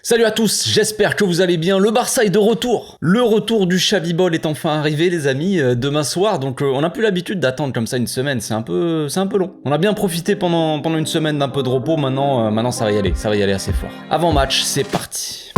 Salut à tous, j'espère que vous allez bien. Le Barça est de retour. Le retour du Xavi Ball est enfin arrivé, les amis, demain soir. Donc on n'a plus l'habitude d'attendre comme ça une semaine. C'est un peu long. On a bien profité pendant une semaine d'un peu de repos. Maintenant ça va y aller. Ça va y aller assez fort. Avant match, c'est parti.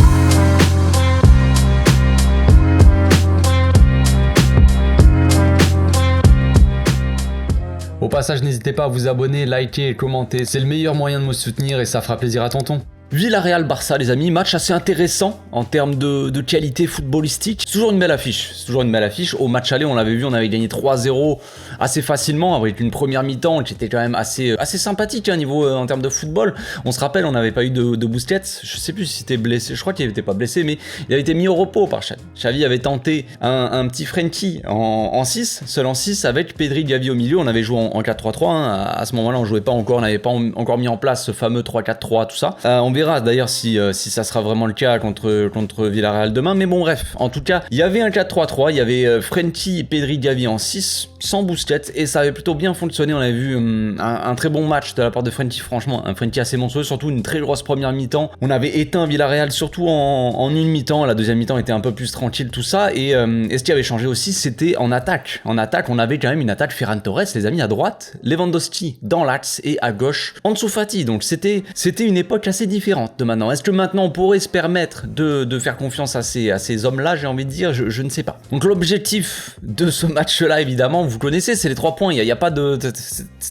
Au passage, n'hésitez pas à vous abonner, liker et commenter. C'est le meilleur moyen de me soutenir et ça fera plaisir à tonton. Villarreal-Barça, les amis, match assez intéressant en termes de qualité footballistique. C'est toujours une belle affiche. Au match aller, on l'avait vu, on avait gagné 3-0 assez facilement avec une première mi-temps qui était quand même assez sympathique en termes de football. On se rappelle, on n'avait pas eu de Busquets. Je sais plus si c'était blessé, je crois qu'il n'était pas blessé, mais il avait été mis au repos par Xavi. Xavi avait tenté un petit Frenkie en 6, seul en 6, avec Pedri, Gavi au milieu. On avait joué en 4-3-3. À ce moment-là, on jouait pas encore, on n'avait pas encore mis en place ce fameux 3-4-3, tout ça. On verra d'ailleurs si ça sera vraiment le cas contre Villarreal demain, mais bon bref, en tout cas il y avait un 4-3-3, il y avait Frenkie, Pedri, Gavi en 6 sans Busquets et ça avait plutôt bien fonctionné. On avait vu un très bon match de la part de Frenkie, franchement un Frenkie assez monstrueux, surtout une très grosse première mi-temps. On avait éteint Villarreal surtout en une mi-temps, la deuxième mi-temps était un peu plus tranquille, tout ça, et ce qui avait changé aussi c'était en attaque, on avait quand même une attaque Ferran Torres, les amis, à droite Lewandowski dans l'axe et à gauche Ansu Fati, donc c'était une époque assez différente de maintenant. Est-ce que maintenant on pourrait se permettre de faire confiance à ces hommes-là, j'ai envie de dire, je ne sais pas. Donc l'objectif de ce match-là, évidemment, vous connaissez, c'est les 3 points. Il n'y a pas de toute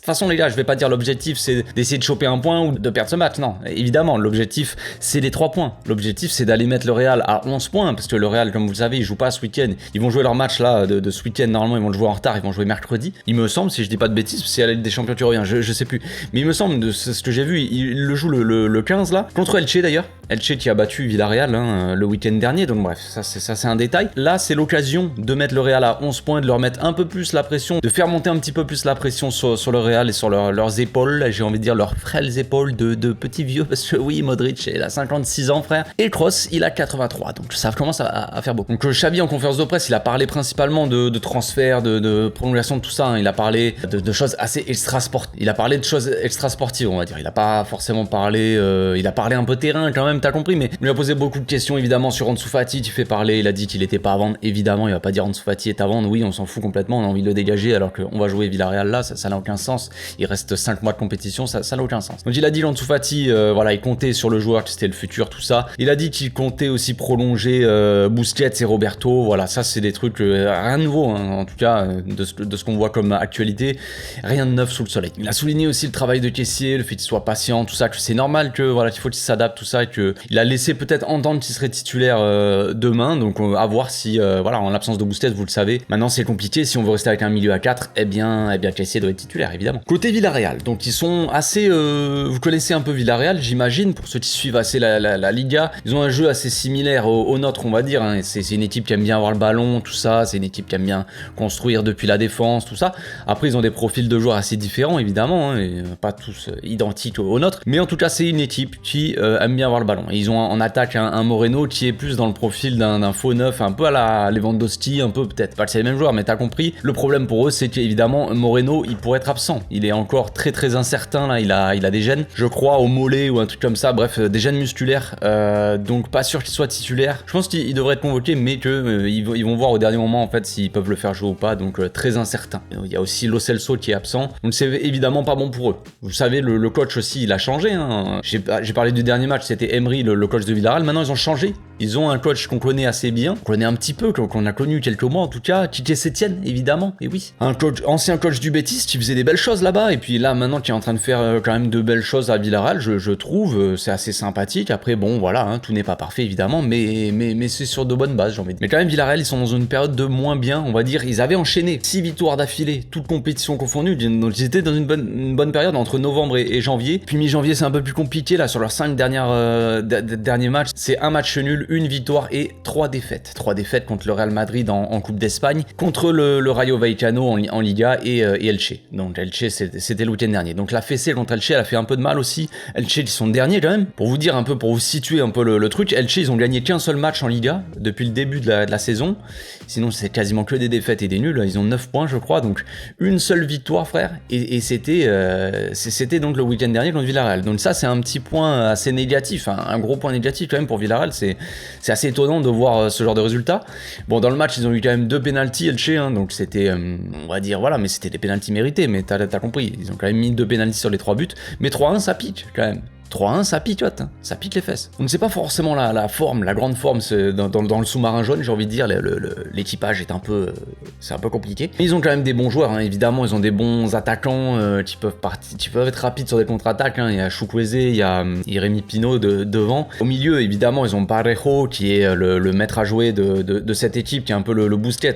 façon, les gars, je vais pas dire l'objectif c'est d'essayer de choper un point ou de perdre ce match, non. Évidemment, l'objectif c'est les 3 points. L'objectif c'est d'aller mettre le Real à 11 points, parce que le Real, comme vous le savez, ils jouent pas ce week-end. Ils vont jouer leur match là de ce week-end, normalement ils vont le jouer en retard, ils vont jouer mercredi. Il me semble, si je dis pas de bêtises, c'est à la Ligue des Champions tu reviens, je sais plus. Mais il me semble, de ce que j'ai vu, il le joue le 15 là, contre Elche d'ailleurs. Elche qui a battu Villarreal le week-end dernier, donc bref, ça c'est un détail. Là, c'est l'occasion de mettre le Real à 11 points, de leur mettre un peu plus la pression, de faire monter un petit peu plus la pression sur le Real et sur leurs épaules, j'ai envie de dire leurs frêles épaules de petits vieux, parce que oui, Modric, il a 56 ans, frère, et Kroos, il a 83, donc ça commence à faire beaucoup. Donc Xavi, en conférence de presse, il a parlé principalement de transfert, de prolongation, de tout ça, il a parlé de choses assez extra-sportives, il a parlé de choses extra-sportives, on va dire, il a pas forcément parlé, il a parlé un peu terrain quand même, t'as compris, mais il lui a posé beaucoup de questions évidemment sur Ansu Fati, tu fais parler, il a dit qu'il était pas à vendre, évidemment il va pas dire Ansu Fati est à vendre, oui on s'en fout complètement, on a envie de le dégager alors qu'on va jouer Villarreal là, ça n'a aucun sens, il reste 5 mois de compétition, ça n'a aucun sens. Donc il a dit Ansu Fati, voilà, il comptait sur le joueur, que c'était le futur, tout ça, il a dit qu'il comptait aussi prolonger Busquets et Roberto, voilà, ça c'est des trucs, rien de nouveau, hein, en tout cas de ce qu'on voit comme actualité, rien de neuf sous le soleil. Il a souligné aussi le travail de caissier, le fait qu'il soit patient, tout ça, que c'est normal que voilà, qu'il faut qu'il s'adapte, tout ça, et que il a laissé peut-être entendre qu'il serait titulaire demain, donc à voir si voilà, en l'absence de Busquets, vous le savez, maintenant c'est compliqué, si on veut rester avec un milieu à 4, eh bien Caissier doit être titulaire évidemment. Côté Villarreal, donc ils sont assez vous connaissez un peu Villarreal, j'imagine, pour ceux qui suivent assez la Liga, ils ont un jeu assez similaire au nôtre, on va dire, hein. C'est une équipe qui aime bien avoir le ballon, tout ça, c'est une équipe qui aime bien construire depuis la défense, tout ça. Après ils ont des profils de joueurs assez différents évidemment, hein, et pas tous identiques au nôtre, mais en tout cas c'est une équipe qui aime bien avoir le ballon. Et ils ont en attaque un Moreno qui est plus dans le profil d'un faux neuf, un peu à la Lewandowski, un peu peut-être pas que c'est les mêmes joueurs, mais t'as compris. Le problème pour eux, c'est qu'évidemment Moreno, il pourrait être absent. Il est encore très incertain là. Il a des gènes, je crois, au mollet ou un truc comme ça. Bref, des gènes musculaires. Donc pas sûr qu'il soit titulaire. Je pense qu'il devrait être convoqué, mais que ils vont voir au dernier moment en fait s'ils peuvent le faire jouer ou pas. Donc très incertain. Il y a aussi Lo Celso qui est absent. Donc c'est évidemment pas bon pour eux. Vous savez, le coach aussi, il a changé. Hein. J'ai parlé du dernier match, c'était Emery, le coach de Villarreal. Maintenant ils ont changé, ils ont un coach qu'on connaît assez bien, qu'on connaît un petit peu, qu'on a connu quelques mois en tout cas, Quique Sétienne évidemment, et oui, un ancien coach du Betis qui faisait des belles choses là-bas, et puis là maintenant qui est en train de faire quand même de belles choses à Villarreal, je trouve, c'est assez sympathique. Après bon voilà, hein, tout n'est pas parfait évidemment, mais c'est sur de bonnes bases, j'ai envie de dire. Mais quand même Villarreal, ils sont dans une période de moins bien, on va dire, ils avaient enchaîné 6 victoires d'affilée, toutes compétitions confondues, donc ils étaient dans une bonne période entre novembre et janvier, puis mi-janvier c'est un peu plus compliqué là, sur leurs 5 derniers matchs, c'est un match nul, 1 victoire et 3 défaites. 3 défaites contre le Real Madrid en Coupe d'Espagne, contre le Rayo Vallecano en Liga et Elche. Donc Elche, c'était le week-end dernier. Donc la fessée contre Elche, elle a fait un peu de mal aussi. Elche, ils sont derniers quand même. Pour vous dire un peu, pour vous situer un peu le truc, Elche, ils ont gagné qu'un seul match en Liga depuis le début de la saison. Sinon, c'est quasiment que des défaites et des nuls. Ils ont 9 points, je crois. Donc une seule victoire, frère. Et c'était donc le week-end dernier contre Villarreal. Donc ça, c'est un petit point assez négatif, un gros point négatif quand même pour Villarreal. C'est assez étonnant de voir ce genre de résultat. Bon, dans le match, ils ont eu quand même 2 pénaltys, Elche, donc c'était, on va dire, voilà, mais c'était des pénaltys mérités, mais t'as compris. Ils ont quand même mis 2 pénaltys sur les 3 buts, mais 3-1, ça pique quand même. 3-1, ça picote, hein. Ça pique les fesses. Donc c'est pas forcément la forme, la grande forme dans le sous-marin jaune, j'ai envie de dire, l'équipage est un peu, c'est un peu compliqué. Mais ils ont quand même des bons joueurs, hein. Évidemment, ils ont des bons attaquants qui peuvent être rapides sur des contre-attaques, hein. Il y a Chukwueze, il y a Jérémy Pino devant. Au milieu, évidemment, ils ont Parejo qui est le maître à jouer de cette équipe, qui est un peu le Busquets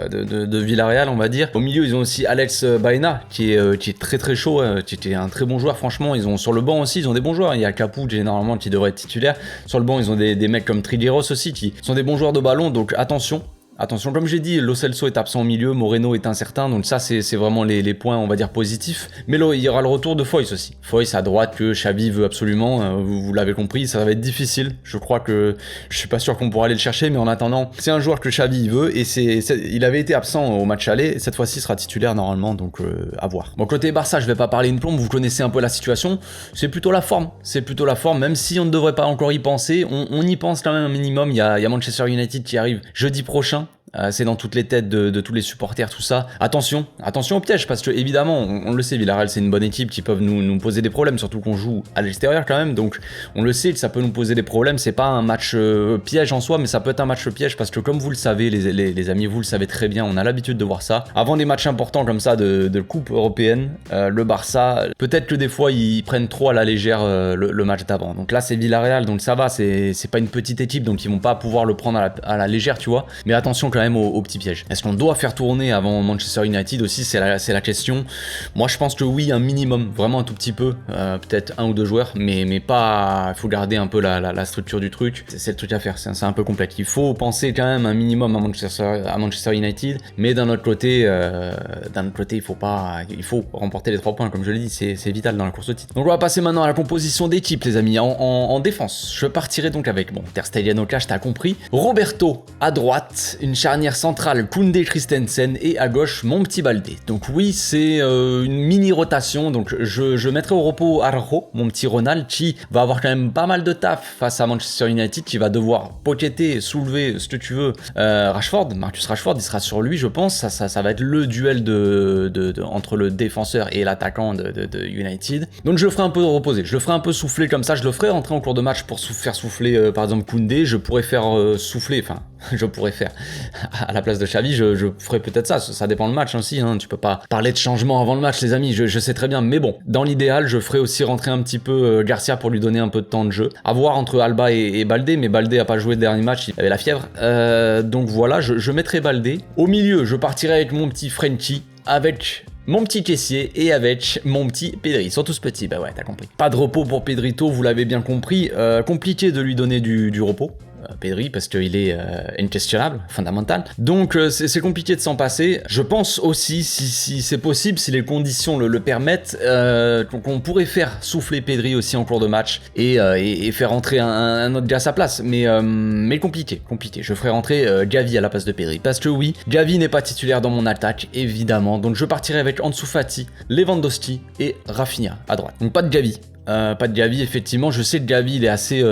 de Villarreal, on va dire. Au milieu, ils ont aussi Alex Baena qui est très très chaud, qui est un très bon joueur, franchement. Ils ont sur le banc aussi, ils ont des bons joueurs. Il y a Capu généralement qui devrait être titulaire. Sur le banc, ils ont des mecs comme Trigueros aussi qui sont des bons joueurs de ballon, donc attention. Attention, comme j'ai dit, Lo Celso est absent au milieu, Moreno est incertain, donc ça c'est vraiment les points, on va dire, positifs. Mais là, il y aura le retour de Foyth aussi. Foyth à droite que Xavi veut absolument, vous l'avez compris, ça va être difficile. Je crois que je suis pas sûr qu'on pourra aller le chercher, mais en attendant, c'est un joueur que Xavi veut, et il avait été absent au match aller, cette fois-ci il sera titulaire normalement, donc à voir. Bon, côté Barça, je vais pas parler une plombe, vous connaissez un peu la situation, c'est plutôt la forme, même si on ne devrait pas encore y penser, on y pense quand même un minimum. Il y a Manchester United qui arrive jeudi prochain. C'est dans toutes les têtes de tous les supporters, tout ça. Attention au piège, parce que évidemment, on le sait, Villarreal c'est une bonne équipe qui peuvent nous poser des problèmes, surtout qu'on joue à l'extérieur quand même, donc on le sait que ça peut nous poser des problèmes. C'est pas un match piège en soi, mais ça peut être un match piège, parce que comme vous le savez, les amis, vous le savez très bien, on a l'habitude de voir ça. Avant des matchs importants comme ça de coupe européenne, le Barça, peut-être que des fois ils prennent trop à la légère le match d'avant. Donc là c'est Villarreal, donc ça va, c'est pas une petite équipe, donc ils vont pas pouvoir le prendre à la légère, tu vois. Mais attention quand même au petit piège. Est-ce qu'on doit faire tourner avant Manchester United aussi, c'est la question. Moi je pense que oui, un minimum, vraiment un tout petit peu, peut-être 1 ou 2 joueurs, mais pas, il faut garder un peu la structure du truc. C'est le truc à faire, c'est un peu complexe. Il faut penser quand même un minimum à Manchester United, mais d'un autre côté, il faut remporter les 3 points, comme je l'ai dit, c'est vital dans la course au titre. Donc on va passer maintenant à la composition d'équipe, les amis. En défense, je partirai donc avec, Ter Stegen au cash, t'as compris, Roberto à droite, une charnière centrale Koundé Christensen, et à gauche mon petit Baldé. Donc oui, c'est une mini rotation, donc je mettrai au repos Araujo, mon petit Ronald, qui va avoir quand même pas mal de taf face à Manchester United, qui va devoir pocketer, soulever ce que tu veux, Marcus Rashford, il sera sur lui, je pense. Ça va être le duel entre le défenseur et l'attaquant de United. Donc je le ferai un peu reposer, je le ferai un peu souffler comme ça, je le ferai rentrer en cours de match pour faire souffler par exemple Koundé. Je pourrais faire souffler, à la place de Xavi, je ferais peut-être ça dépend le match aussi, hein. Tu peux pas parler de changement avant le match, les amis, je sais très bien, mais bon, dans l'idéal, je ferais aussi rentrer un petit peu Garcia pour lui donner un peu de temps de jeu. À voir entre Alba et Baldé, mais Baldé a pas joué le dernier match, il avait la fièvre, donc voilà, je mettrai Baldé. Au milieu, je partirai avec mon petit Frenkie, avec mon petit caissier et avec mon petit Pedri. Ils sont tous petits, bah ouais, t'as compris. Pas de repos pour Pedrito, vous l'avez bien compris. Compliqué de lui donner du repos. Pedri, parce qu'il est inquestionnable, fondamental. Donc c'est compliqué de s'en passer. Je pense aussi, si c'est possible, si les conditions le permettent, qu'on pourrait faire souffler Pedri aussi en cours de match et faire entrer un autre gars à sa place. Mais compliqué. Je ferai rentrer Gavi à la place de Pedri. Parce que oui, Gavi n'est pas titulaire dans mon attaque, évidemment. Donc je partirai avec Ansu Fati, Lewandowski et Rafinha à droite. Donc pas de Gavi. Pas de Gavi, effectivement, je sais que Gavi il est assez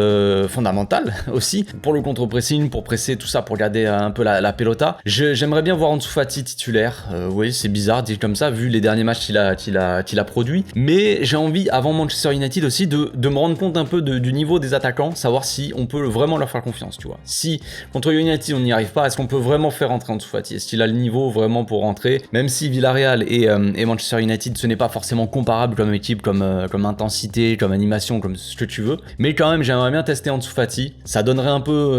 fondamental aussi pour le contre-pressing, pour presser tout ça, pour garder un peu la pelota. J'aimerais bien voir Ansu Fati titulaire, oui c'est bizarre dit comme ça vu les derniers matchs qu'il a produit, mais j'ai envie avant Manchester United aussi de me rendre compte un peu du niveau des attaquants, savoir si on peut vraiment leur faire confiance, tu vois. Si contre United on n'y arrive pas, est-ce qu'on peut vraiment faire rentrer Ansu Fati? Est-ce qu'il a le niveau vraiment pour rentrer? Même si Villarreal et Manchester United ce n'est pas forcément comparable comme équipe, comme intensité, comme animation, comme ce que tu veux, mais quand même j'aimerais bien tester Ansu Fati, ça donnerait un peu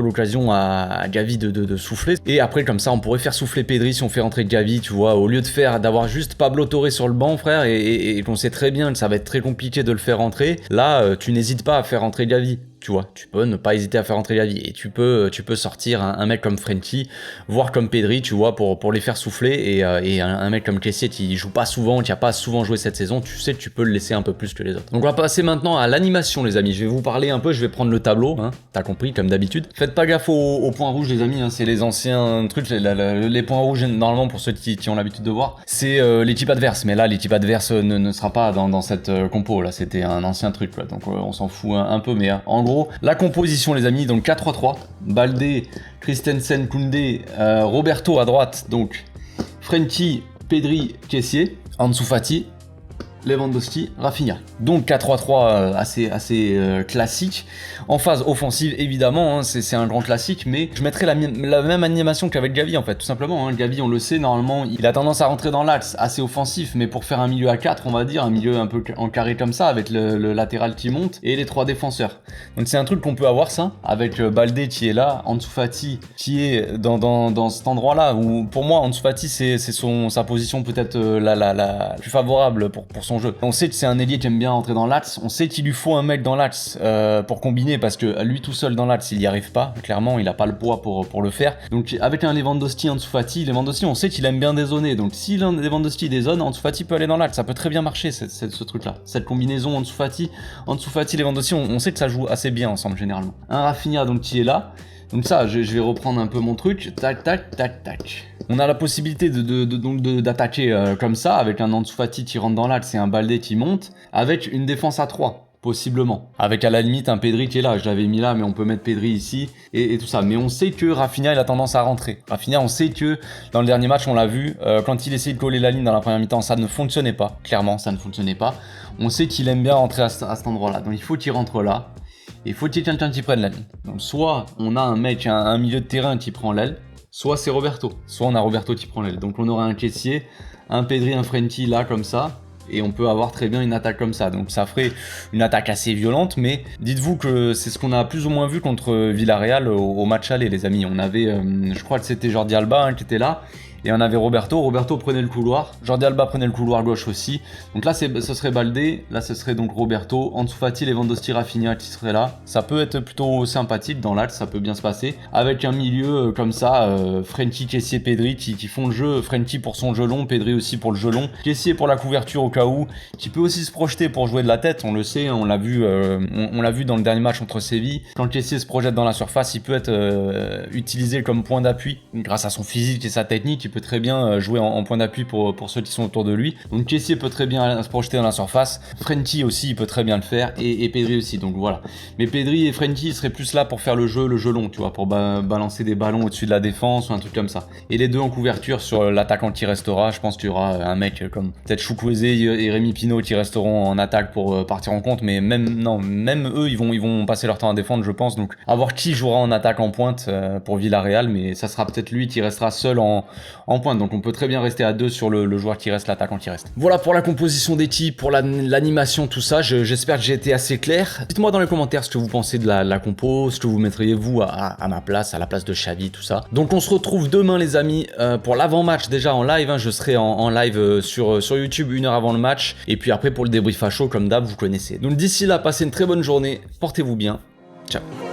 l'occasion à Gavi de souffler, et après comme ça on pourrait faire souffler Pedri si on fait rentrer Gavi, tu vois, au lieu d'avoir juste Pablo Torre sur le banc, frère, et qu'on sait très bien que ça va être très compliqué de le faire rentrer. Là tu n'hésites pas à faire rentrer Gavi, Tu vois, tu peux ne pas hésiter à faire rentrer Gavi et tu peux sortir un mec comme Frenkie, voire comme Pedri, tu vois, pour les faire souffler et un mec comme Kessié qui joue pas souvent, qui a pas souvent joué cette saison, tu sais que tu peux le laisser un peu plus que les autres. Donc on va passer maintenant à l'animation les amis, je vais vous parler un peu, je vais prendre le tableau, hein, t'as compris comme d'habitude. Faites pas gaffe aux points rouges les amis, hein, c'est les anciens trucs, les points rouges normalement pour ceux qui ont l'habitude de voir, c'est l'équipe adverse, mais là l'équipe adverse ne sera pas dans cette compo, là c'était un ancien truc, quoi. Donc on s'en fout un peu, mais en gros, la composition les amis, donc 4-3-3, Baldé, Christensen, Koundé, Roberto à droite, donc Frenkie, Pedri, Kessié, Ansu Fati, Lewandowski, Rafinha. Donc 4-3-3 assez classique. En phase offensive, évidemment, hein, c'est un grand classique, mais je mettrais la même animation qu'avec Gavi en fait, tout simplement. Hein. Gavi, on le sait, normalement, il a tendance à rentrer dans l'axe, assez offensif, mais pour faire un milieu à 4, on va dire, un milieu un peu en carré comme ça, avec le latéral qui monte et les 3 défenseurs. Donc c'est un truc qu'on peut avoir ça, avec Baldé qui est là, Ansu Fati qui est dans cet endroit-là, où pour moi, Ansu Fati, c'est sa position peut-être la plus favorable pour son jeu. On sait que c'est un ailier qui aime bien entrer dans l'axe, on sait qu'il lui faut un mec dans l'axe pour combiner parce que lui tout seul dans l'axe il n'y arrive pas, clairement il a pas le poids pour le faire. Donc avec un Lewandowski, Ansu Fati, Lewandowski on sait qu'il aime bien dézoner, donc si Lewandowski dézone, Ansu Fati peut aller dans l'axe, ça peut très bien marcher ce truc là, cette combinaison Ansu Fati, Lewandowski on sait que ça joue assez bien ensemble généralement. Un Rafinha donc qui est là. Donc ça, je vais reprendre un peu mon truc. Tac, tac, tac, tac. On a la possibilité d'attaquer comme ça, avec un Ansu Fati qui rentre dans l'axe et un Baldé qui monte, avec une défense à 3, possiblement. Avec à la limite un Pedri qui est là, je l'avais mis là, mais on peut mettre Pedri ici, et tout ça. Mais on sait que Rafinha, il a tendance à rentrer. Rafinha, on sait que dans le dernier match, on l'a vu, quand il essayait de coller la ligne dans la première mi-temps, ça ne fonctionnait pas. Clairement, ça ne fonctionnait pas. On sait qu'il aime bien rentrer à cet endroit-là. Donc il faut qu'il rentre là. Et faut qu'il y ait quelqu'un qui prenne la ligne. Donc soit on a un mec, un milieu de terrain qui prend l'aile, soit c'est Roberto. Soit on a Roberto qui prend l'aile. Donc on aura un Kessié, un Pedri, un Frenkie là comme ça. Et on peut avoir très bien une attaque comme ça. Donc ça ferait une attaque assez violente. Mais dites-vous que c'est ce qu'on a plus ou moins vu contre Villarreal au match aller les amis. On avait, je crois que c'était Jordi Alba qui était là. Et on avait Roberto prenait le couloir, Jordi Alba prenait le couloir gauche aussi. Donc là ce serait Baldé, là ce serait donc Roberto, Ansu Fati, Lewandowski, Rafinha qui serait là. Ça peut être plutôt sympathique dans l'axe, ça peut bien se passer. Avec un milieu comme ça, Frenkie, Kessié, Pedri qui font le jeu, Frenkie pour son jeu long, Pedri aussi pour le jeu long. Kessié pour la couverture au cas où, qui peut aussi se projeter pour jouer de la tête, on le sait, on l'a vu dans le dernier match contre Séville. Quand Kessié se projette dans la surface, il peut être utilisé comme point d'appui grâce à son physique et sa technique. Il peut très bien jouer en point d'appui pour ceux qui sont autour de lui. Donc Kessié peut très bien se projeter dans la surface. Frenkie aussi, il peut très bien le faire. Et Pedri aussi, donc voilà. Mais Pedri et Frenkie seraient plus là pour faire le jeu long, tu vois, pour balancer des ballons au-dessus de la défense ou un truc comme ça. Et les deux en couverture sur l'attaquant qui restera. Je pense qu'il y aura un mec comme peut-être Chukwueze et Rémi Pinault qui resteront en attaque pour partir en compte. Mais même eux, ils vont passer leur temps à défendre, je pense. Donc à voir qui jouera en attaque en pointe pour Villarreal. Mais ça sera peut-être lui qui restera seul en pointe, donc on peut très bien rester à 2 sur le joueur qui reste, l'attaquant qui reste. Voilà pour la composition d'équipe, pour l'animation, tout ça, j'espère que j'ai été assez clair. Dites-moi dans les commentaires ce que vous pensez de la compo, ce que vous mettriez vous à ma place, à la place de Xavi, tout ça. Donc on se retrouve demain les amis, pour l'avant-match déjà en live, hein, je serai en live sur YouTube 1 heure avant le match, et puis après pour le débrief à chaud comme d'hab, vous connaissez. Donc d'ici là, passez une très bonne journée, portez-vous bien, ciao.